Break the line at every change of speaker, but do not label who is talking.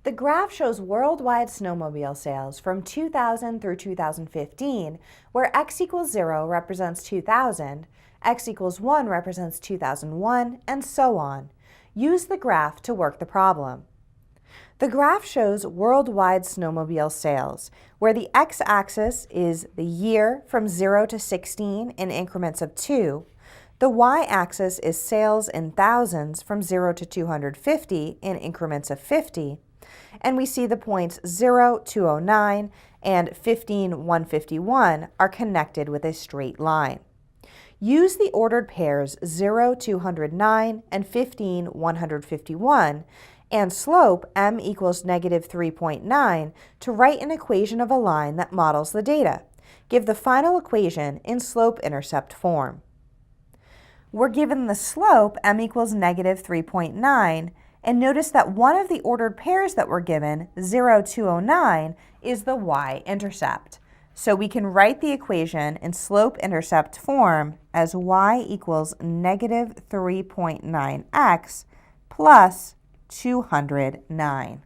The graph shows worldwide snowmobile sales from 2000 through 2015, where x equals 0 represents 2000, x equals 1 represents 2001, and so on. Use the graph to work the problem. The graph shows worldwide snowmobile sales, where the x-axis is the year from 0 to 16 in increments of 2, the y-axis is sales in thousands from 0 to 250 in increments of 50, and we see the points 0, 209, and 15, 151 are connected with a straight line. Use the ordered pairs 0, 209, and 15, 151, and slope m equals negative 3.9 to write an equation of a line that models the data. Give the final equation in slope-intercept form. We're given the slope m equals negative 3.9, and notice that one of the ordered pairs that we're given, 0, 209, is the y-intercept. So we can write the equation in slope-intercept form as y equals negative 3.9x plus 209.